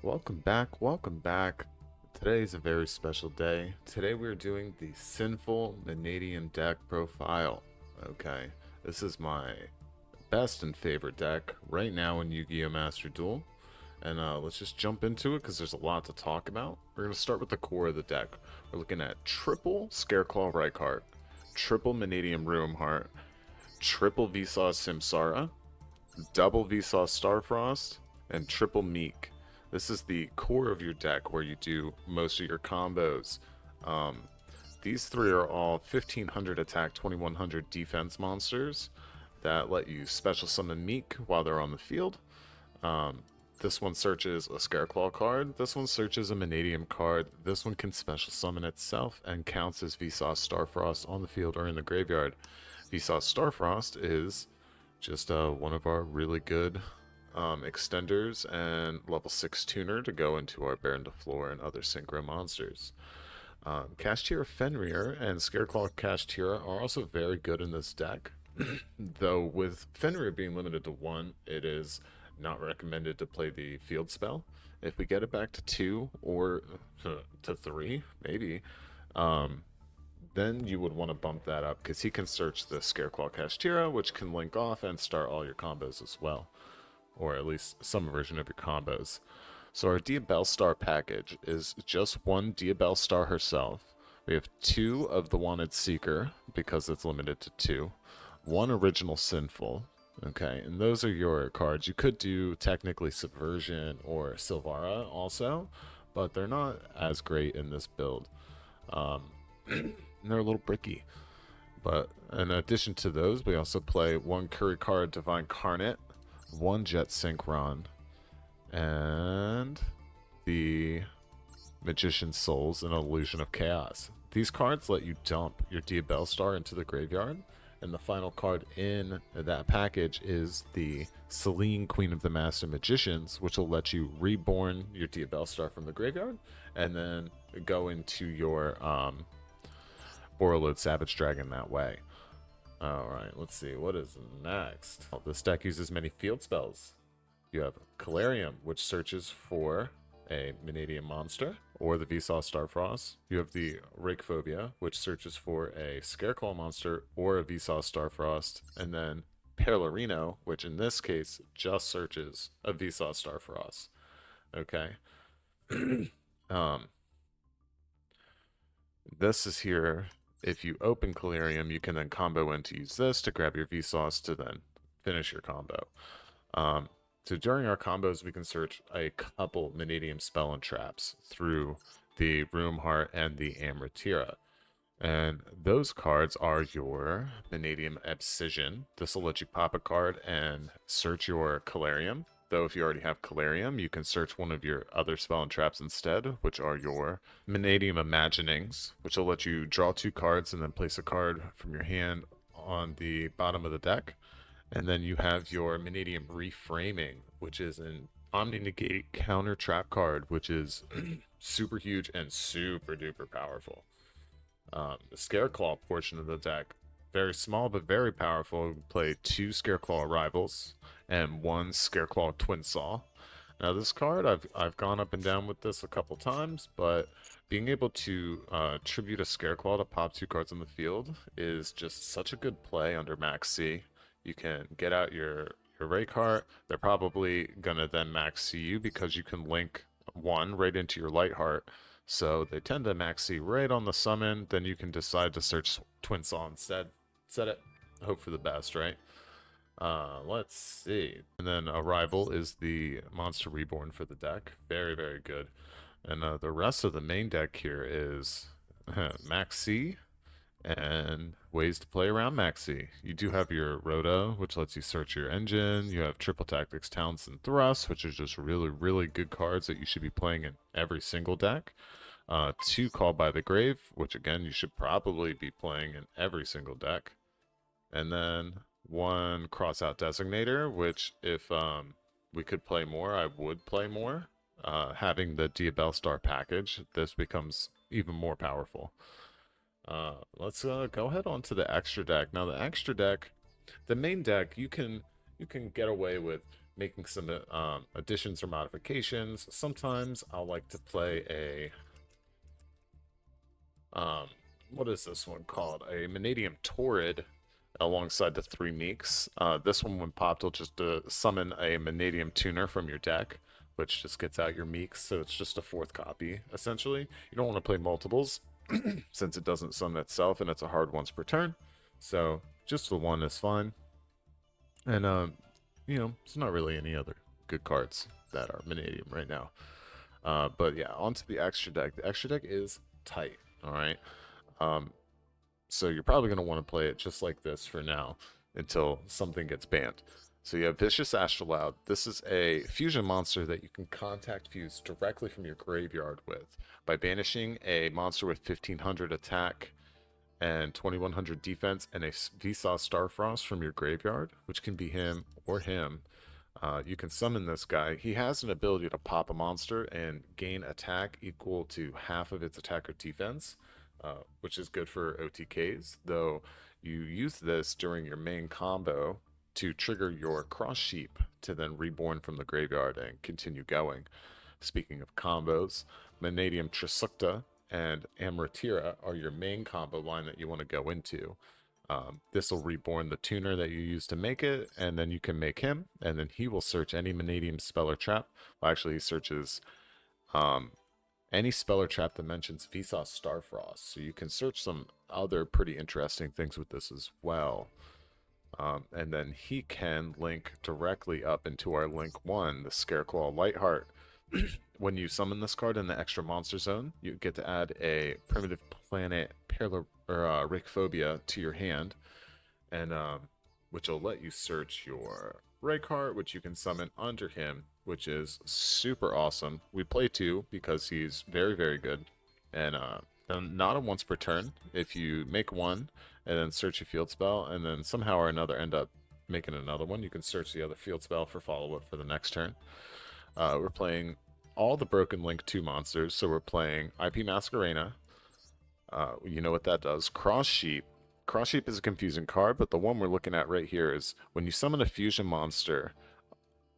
Welcome back, welcome back. Today is a very special day. Today we're doing the Sinful Mannadium deck profile. Okay, this is my best and favorite deck right now in Yu-Gi-Oh! Master Duel. And let's just jump into it because there's a lot to talk about. We're going to start with the core of the deck. We're looking at triple Scareclaw Reichheart, triple Mannadium Ruimheart, triple Vsauce Simsara, double Vsauce Starfrost, and triple Meek. This is the core of your deck where you do most of your combos. Um, these three are all 1500 attack, 2100 defense monsters that let you special summon Meek while they're on the field. Um, this one searches a Scareclaw card. This one searches a Mannadium card. This one can special summon itself and counts as Vsauce Starfrost on the field or in the graveyard. Vsauce Starfrost is just one of our really good extenders and level 6 tuner to go into our Baron de Flor and other synchro monsters. Kashtira Fenrir and Scareclaw Kashtira are also very good in this deck, though with Fenrir being limited to 1, it is not recommended to play the field spell. If we get it back to 2 or to 3, maybe, then you would want to bump that up because he can search the Scareclaw Kashtira, which can link off and start all your combos as well, or at least some version of your combos. So our Diabell Star package is just one Diabell Star herself. We have 2 of the Wanted Seeker because it's limited to 2. 1 Original Sinful. Okay, and those are your cards. You could do technically Subversion or Silvara also, but they're not as great in this build. And they're a little bricky. But in addition to those, we also play 1 Kurikara Divine Carnate, 1 Jet Synchron, and the Magician's Souls and Illusion of Chaos. These cards let you dump your Diabell Star into the graveyard, and the final card in that package is the Selene, Queen of the Master Magicians, which will let you reborn your Diabell Star from the graveyard, and then go into your Borreload Savage Dragon that way. Alright, let's see, what is next? This deck uses many field spells. You have Calarium, which searches for a Mannadium monster, or the Vsauce Starfrost. You have the Rakephobia, which searches for a Scareclaw monster, or a Vsauce Starfrost. And then Perlarino, which in this case just searches a Vsauce Starfrost. Okay. This is here. If you open Calarium, you can then combo in to use this to grab your Vsauce to then finish your combo. So during our combos, we can search a couple Mannadium spell and traps through the Ruimheart and the Amritira. And those cards are your Mannadium Abscission. This will let you pop a card and search your Calarium. Though if you already have Calarium, you can search one of your other spell and traps instead, which are your Mannadium Imaginings, which will let you draw 2 cards and then place a card from your hand on the bottom of the deck. And then you have your Mannadium Reframing, which is an Omni-Negate counter trap card, which is super huge and super duper powerful. The Scareclaw portion of the deck, very small but very powerful. We play 2 Scareclaw Rivals and 1 Scareclaw Twin Saw. Now this card, I've gone up and down with this a couple times, but being able to tribute a Scareclaw to pop 2 cards on the field is just such a good play under Maxx C. You can get out your Rakeheart. They're probably gonna then Maxx C you because you can link 1 right into your Lightheart. So they tend to Maxx C right on the summon. Then you can decide to search Twin Saw instead. Set it. Hope for the best, right? Let's see. And then Arrival is the Monster Reborn for the deck. Very, very good. And the rest of the main deck here is Maxx C and ways to play around Maxx C. You do have your Rhoda, which lets you search your engine. You have Triple Tactics, Talents, and Thrust, which is just really, really good cards that you should be playing in every single deck. 2 Called by the Grave, which again, you should probably be playing in every single deck. And then 1 Crossout Designator, which if we could play more, I would play more. Having the Diabell Star package, this becomes even more powerful. Let's go ahead on to the extra deck. Now the extra deck, the main deck, you can get away with making some additions or modifications. Sometimes I'll like to play a what is this one called? A Mannadium Torrid alongside the 3 Meeks. This one, when popped, will just summon a Mannadium Tuner from your deck, which just gets out your Meeks, so it's just a 4th copy, essentially. You don't want to play multiples, since it doesn't summon itself, and it's a hard once per turn. So, just the one is fine. And, there's not really any other good cards that are Mannadium right now. But yeah, onto the extra deck. The extra deck is tight, alright? So you're probably going to want to play it just like this for now until something gets banned. So you have Vicious Astrolabe. This is a fusion monster that you can contact fuse directly from your graveyard with by banishing a monster with 1500 attack and 2100 defense and a Vsauce Starfrost from your graveyard, which can be him or him. You can summon this guy. He has an ability to pop a monster and gain attack equal to half of its attack or defense, which is good for OTKs, though you use this during your main combo to trigger your Cross Sheep to then reborn from the graveyard and continue going. Speaking of combos, Mannadium Trisukta and Amaratira are your main combo line that you want to go into. This will reborn the tuner that you use to make it, and then you can make him, and then he will search any Mannadium spell or trap. Well, actually, he searches any spell or trap that mentions Vsauce Starfrost. So you can search some other pretty interesting things with this as well. And then he can link directly up into our link 1, the Scareclaw Lightheart. When you summon this card in the extra monster zone, you get to add a primitive planet Rakephobia to your hand, and which will let you search your Rakeheart, which you can summon under him, which is super awesome. We play 2 because he's very, very good, and not a once per turn. If you make one and then search a field spell, and then somehow or another end up making another one, you can search the other field spell for follow-up for the next turn. We're playing all the Broken Link 2 monsters, so we're playing IP Masquerena. You know what that does. Cross Sheep. Cross Sheep is a confusing card, but the one we're looking at right here is when you summon a fusion monster,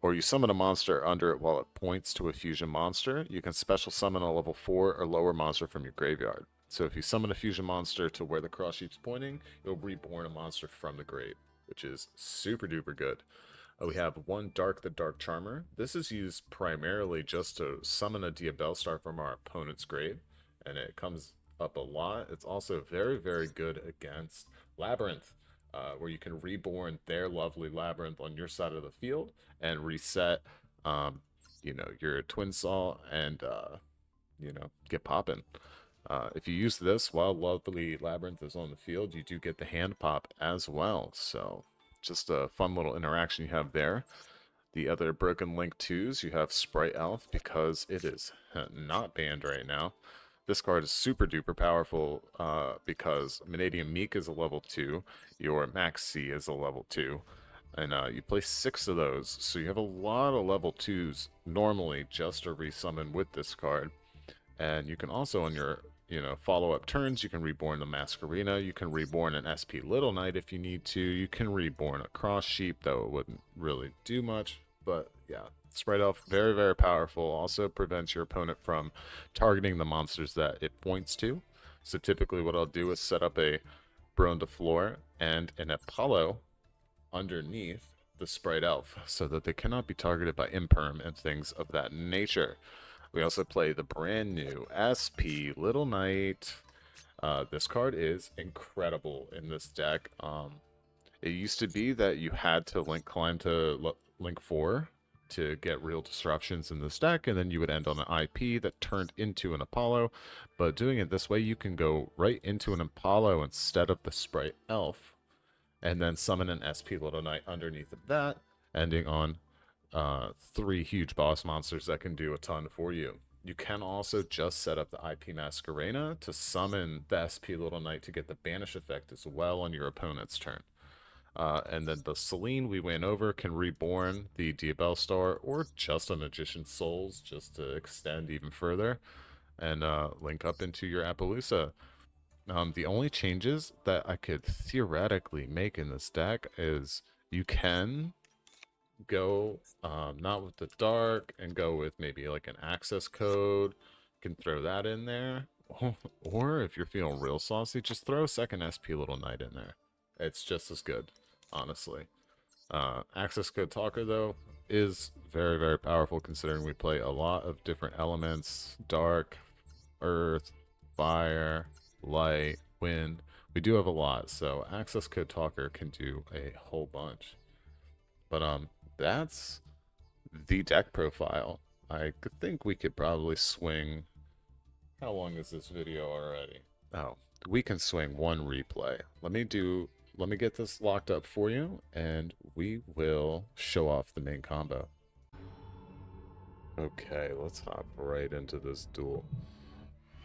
or you summon a monster under it while it points to a fusion monster, you can special summon a level 4 or lower monster from your graveyard. So if you summon a fusion monster to where the Cross Sheep's pointing, you'll reborn a monster from the grave, which is super duper good. We have one Dark the Dark Charmer. This is used primarily just to summon a Diabellstar from our opponent's grave, and it comes up a lot. It's also very, very good against Labyrinth, where you can reborn their lovely Labyrinth on your side of the field and reset, your Twin Saw and, get popping. If you use this while lovely Labyrinth is on the field, you do get the hand pop as well, so just a fun little interaction you have there. The other Broken Link 2s, you have Sprite Elf, because it is not banned right now. This card is super duper powerful because Mannadium Meek is a level 2, your Maxx C is a level 2, and you play 6 of those, so you have a lot of level 2s normally just to resummon with this card. And you can also, on your follow-up turns, you can reborn the Masquerena, you can reborn an SP Little Knight if you need to, you can reborn a Cross Sheep, though it wouldn't really do much, but yeah. Sprite Elf, very, very powerful, also prevents your opponent from targeting the monsters that it points to. So typically what I'll do is set up a Bronze de Fleur and an Apollo underneath the Sprite Elf, so that they cannot be targeted by Imperm and things of that nature. We also play the brand new SP Little Knight. This card is incredible in this deck. It used to be that you had to climb to link 4 to get real disruptions in this deck, and then you would end on an IP that turned into an Apollo. But doing it this way, you can go right into an Apollo instead of the Sprite Elf, and then summon an SP Little Knight underneath of that, ending on 3 huge boss monsters that can do a ton for you. You can also just set up the IP Masquerena to summon the SP Little Knight to get the banish effect as well on your opponent's turn. And then the Selene we went over can reborn the Diabellstar or just a Magician's Souls just to extend even further and link up into your Appaloosa. The only changes that I could theoretically make in this deck is you can go not with the dark and go with maybe like an access code. You can throw that in there. Or if you're feeling real saucy, just throw a second SP Little Knight in there. It's just as good, honestly. Access code talker though is very, very powerful considering we play a lot of different elements: dark, earth, fire, light, wind. We do have a lot, so access code talker can do a whole bunch. But that's the deck profile. I think we could probably swing. How long is this video already? Oh, we can swing one replay. Let me get this locked up for you, and we will show off the main combo. Okay, let's hop right into this duel.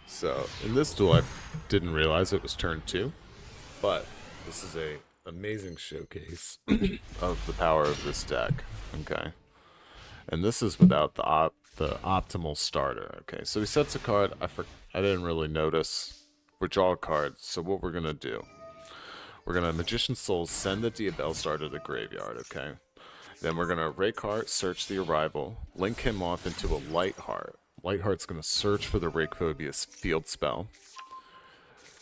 So, in this duel, I didn't realize it was turn 2, but this is a amazing showcase of the power of this deck. Okay, and this is without the optimal starter. Okay, so he sets a card. I didn't really notice. We draw a card. So what we're gonna do? We're gonna Magician Soul send the Diabell Star to the graveyard. Okay, then we're gonna Rakeheart search the arrival, link him off into a Lightheart. Lightheart's gonna search for the Rakephobia's field spell.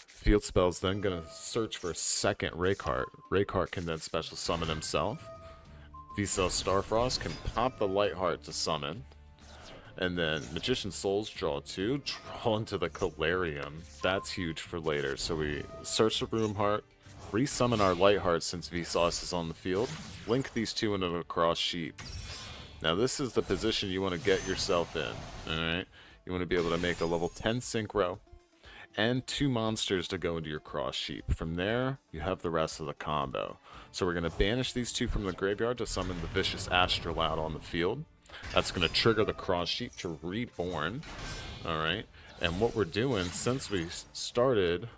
Field spell's then gonna search for a second Rakeheart. Rakeheart can then special summon himself. V-Cell Starfrost can pop the Lightheart to summon. And then Magician Souls draw 2, draw into the Calarium. That's huge for later. So we search the Roomheart, resummon our Lightheart since Vsauce is on the field, link these two into the Cross Sheep. Now this is the position you want to get yourself in, alright? You want to be able to make a level 10 Synchro, and 2 monsters to go into your Cross Sheep. From there, you have the rest of the combo. So we're going to banish these 2 from the graveyard to summon the Vicious Astral out on the field. That's going to trigger the Cross Sheep to reborn, alright? And what we're doing, since we started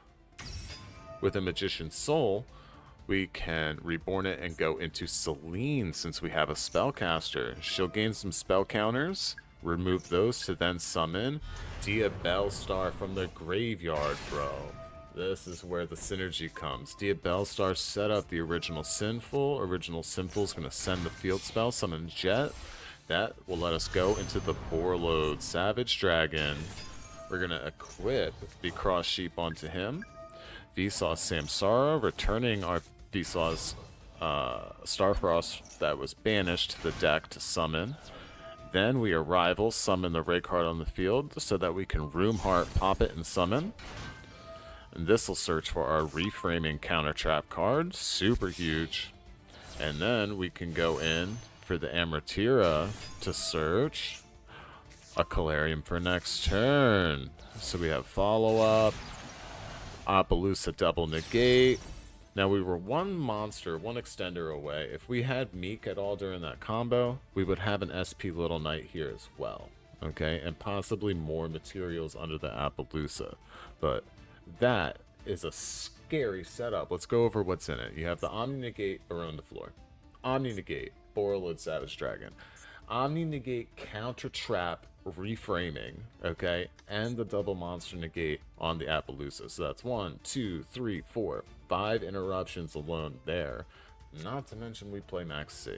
with a Magician's Soul, we can reborn it and go into Celine since we have a spellcaster. She'll gain some spell counters, remove those to then summon Diabell Star from the graveyard, bro. This is where the synergy comes. Diabell Star set up the original Sinful. Original Sinful's going to send the field spell, summon Jet. That will let us go into the Borload Savage Dragon. We're going to equip the Cross Sheep onto him. Vsauce Samsara, returning our Vsauce Starfrost that was banished to the deck to summon. Then we arrival, summon the Rakeheart on the field so that we can Roomheart, pop it, and summon. And this will search for our Reframing Counter Trap card, super huge. And then we can go in for the Amatera to search a Calarium for next turn. So we have follow-up, Appaloosa double negate. Now we were one monster, one extender away. If we had Meek at all during that combo, we would have an SP Little Knight here as well. Okay, and possibly more materials under the Appaloosa. But that is a scary setup. Let's go over what's in it. You have the Omni Negate Baron de Floor, Omni Negate Borreload Savage Dragon, Omni Negate Counter Trap Reframing, okay, and the double monster negate on the Appaloosa. So that's 1, 2, 3, 4, 5 interruptions alone there. Not to mention we play Maxx C.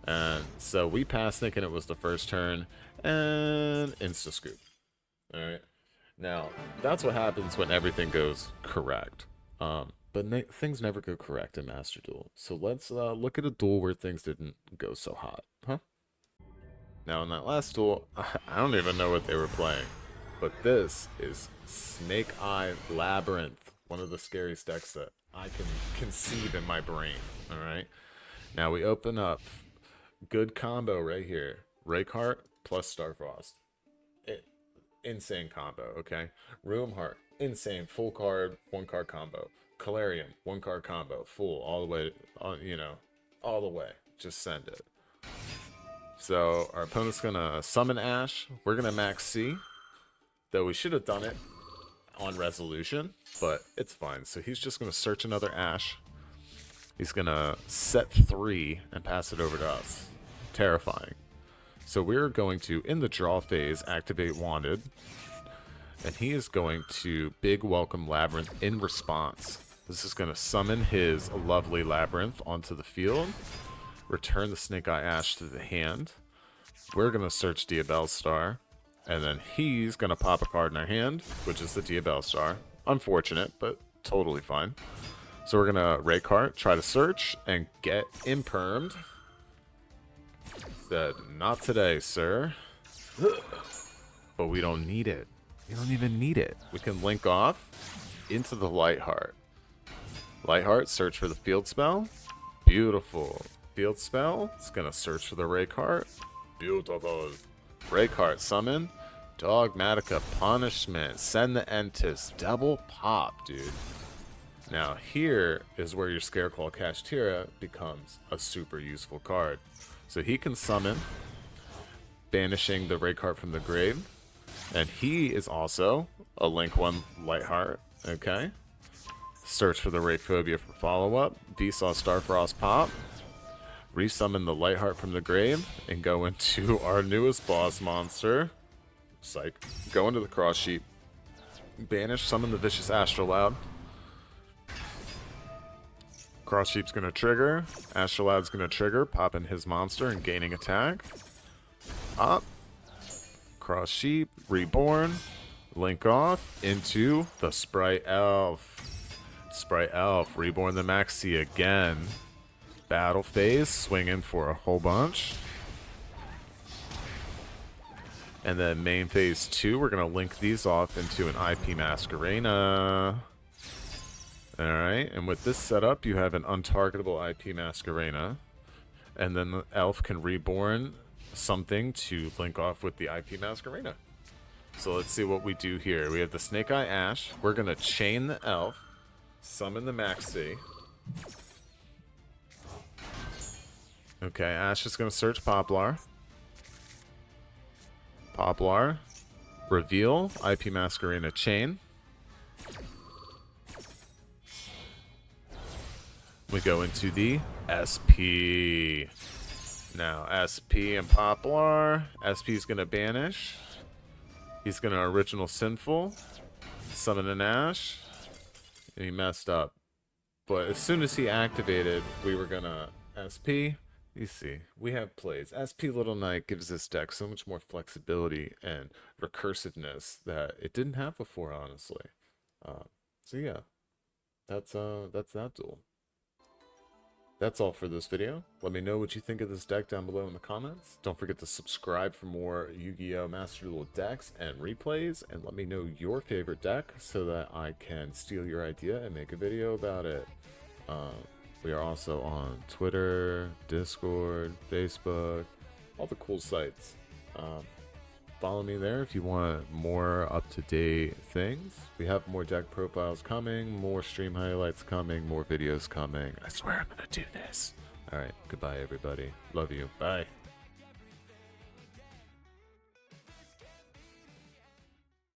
And so we passed thinking it was the first turn, and insta scoop. Alright. Now, that's what happens when everything goes correct. But things never go correct in Masterduel. So let's look at a duel where things didn't go so hot, huh? Now, in that last duel, I don't even know what they were playing. But this is Snake Eye Labyrinth, one of the scariest decks that I can conceive in my brain, alright? Now, we open up good combo right here. Rakeheart plus Starfrost. Insane combo, okay? Roomheart, insane, full card, 1-card combo. Calarium, 1-card combo, full, all the way, all the way. Just send it. So our opponent's gonna summon Ash. We're gonna Maxx C, though we should have done it on resolution, but it's fine. So he's just gonna search another Ash. He's gonna set 3 and pass it over to us. Terrifying. So we're going to, in the draw phase, activate Wanted, and he is going to Big Welcome Labyrinth in response. This is going to summon his lovely Labyrinth onto the field. return the Snake Eye Ash to the hand. We're going to search Diabell Star, and then he's going to pop a card in our hand, which is the Diabell Star. Unfortunate, but totally fine. So we're going to Raycart, try to search, and get impermed. Said, not today, sir. But we don't need it. We don't even need it. We can link off into the Lightheart. Lightheart, search for the field spell. Beautiful. Field spell. It's going to search for the Raycart. Beautiful. Raycart, summon. Dogmatica, punishment. Send the Entis. Double pop, dude. Now, here is where your Scareclaw Kashtira becomes a super useful card. So he can summon, banishing the Raycart from the grave. And he is also a Link 1 Lightheart. Okay. Search for the Rayphobia for follow-up. Vsauce Starfrost pop. Resummon the Lightheart from the grave. And go into our newest boss monster. Psych. Go into the Cross Sheep. Banish, summon the Vicious Astrolabe. Cross Sheep's going to trigger. Astrolabe's going to trigger, popping his monster and gaining attack. Up. Cross Sheep, Reborn. Link off into the Sprite Elf. Sprite Elf, Reborn the Maxx C again. Battle phase, swinging for a whole bunch. And then main phase 2, we're going to link these off into an IP Masquerena. Alright, and with this setup, you have an untargetable IP Masquerena. And then the elf can reborn something to link off with the IP Masquerena. So let's see what we do here. We have the Snake Eye Ash. We're going to chain the elf, summon the Maxx C. Okay, Ash is going to search Poplar. Poplar. Reveal, IP Masquerena chain. We go into the SP. Now, SP and Poplar. SP is going to banish. He's going to original Sinful. Summon an Ash. And he messed up. But as soon as he activated, we were going to SP. You see, we have plays. SP Little Knight gives this deck so much more flexibility and recursiveness that it didn't have before, honestly. So yeah, that's that duel. That's all for this video. Let me know what you think of this deck down below in the comments. Don't forget to subscribe for more Yu-Gi-Oh! Masterduel decks and replays, and let me know your favorite deck so that I can steal your idea and make a video about it. We are also on Twitter, Discord, Facebook, all the cool sites. Follow me there if you want more up-to-date things. We have more deck profiles coming, more stream highlights coming, more videos coming. I swear I'm going to do this. Alright, goodbye everybody. Love you. Bye.